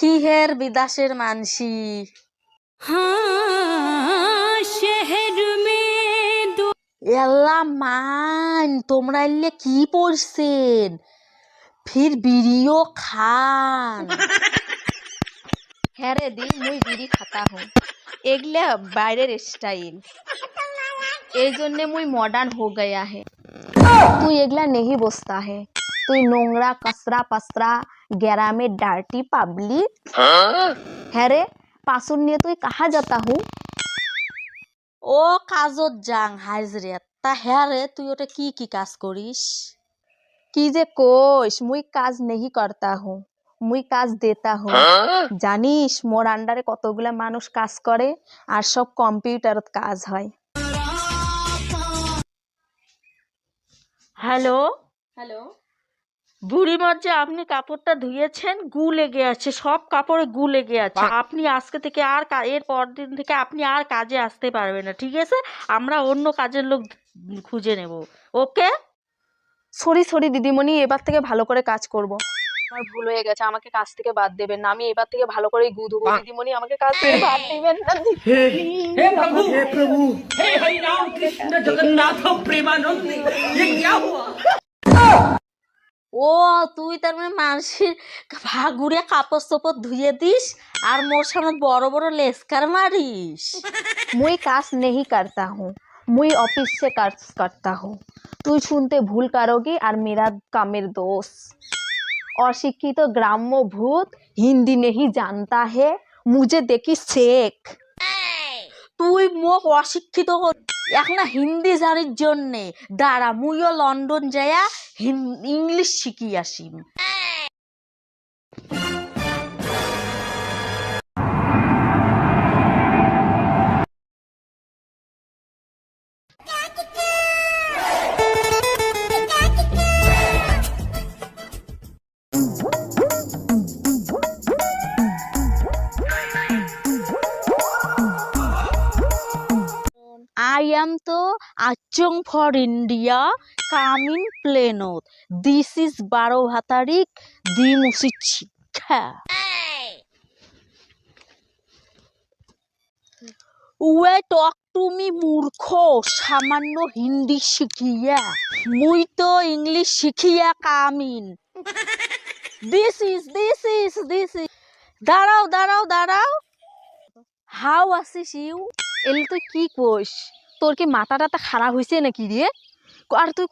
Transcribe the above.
কিহের বিদাসের মানসি এলা মান তোমরা এলে কি পড়ছেন ফির বিড়িও খান হ্যাঁ রে দি মুই বিড়ি খাতা হুঁ এগুলা বাইরের স্টাইল এই জন্যে মুই মডার্ন हो गया है তুই এগুলা नहीं বসতা है তুই নোংরা কসরা পসরা গ্যারামে ডার্টি পাবলিক হ্যাঁ রে পাসুন নিয়ে তুই কাহা যাতা হুঁ ও কাজত যাং হাজরিয়াত তা হ্যাঁ রে তুই ওটা কি কি কাজ করিস কি যে কোষ মুই কাজ नहीं करता हूँ মুই কাজ দেতা हूँ জানিস মোর আন্ডারে কতগুলা মানুষ কাজ করে আর সব কম্পিউটারত কাজ হয় হ্যালো হ্যালো বুড়ি মধ্যে আপনি কাপড়টা ধুয়েছেন গু লেগে আছে সব কাপড়ে গু লেগে আছে আপনি আজকে থেকে আর এর পর দিন থেকে আপনি আর কাজে আসতে পারবেন না ঠিক আছে আমরা অন্য কাজের লোক খুঁজে নেব ওকে সরি সরি দিদিমণি এবার থেকে ভালো করে কাজ করব আমার ভুল হয়ে গেছে আমাকে কাজ থেকে বাদ দেবেন না আমি এবার থেকে ভালো করে গু ধুবো দিদিমণি আমাকে কাজ থেকে বাদ দিবেন না हे प्रभु हे हरि राम कृष्ण जगन्नाथ प्रेमानंद ये क्या हुआ ও তুই তার মানে মানুষের ভাগুড়ে কাপড় চোপড় ধুয়ে দিস আর মোর সামনে বড় বড় লেস্কার মারিস मुई काज नहीं करता हूँ मुई ऑफिस से काज करता हूँ तू सुनते भूल करोगी और मेरा कामेर दोष अशिक्षित ग्राम्य भूत हिंदी नहीं जानता है मुझे देखी शेख তুই মোক অশিক্ষিত এখন হিন্দি জানির জন্যে দাঁড়া মুইও লন্ডন যাইয়া ইংলিশ শিখি Asim I am the achong for India coming plenot. This is Baro Bhatarik Dimusichika. We talk to me মূর্খ সামান্য হিন্দি শিখিয়া মুই তো ইংলিশ শিখিয়া কামিন this is দাঁড়াও দাঁড়াও দাঁড়াও হাউ আসিস ইউ এলে তুই কি কোস তোর কি মাথা টাথা খারাপ হয়েছে নাকি রে আর তুই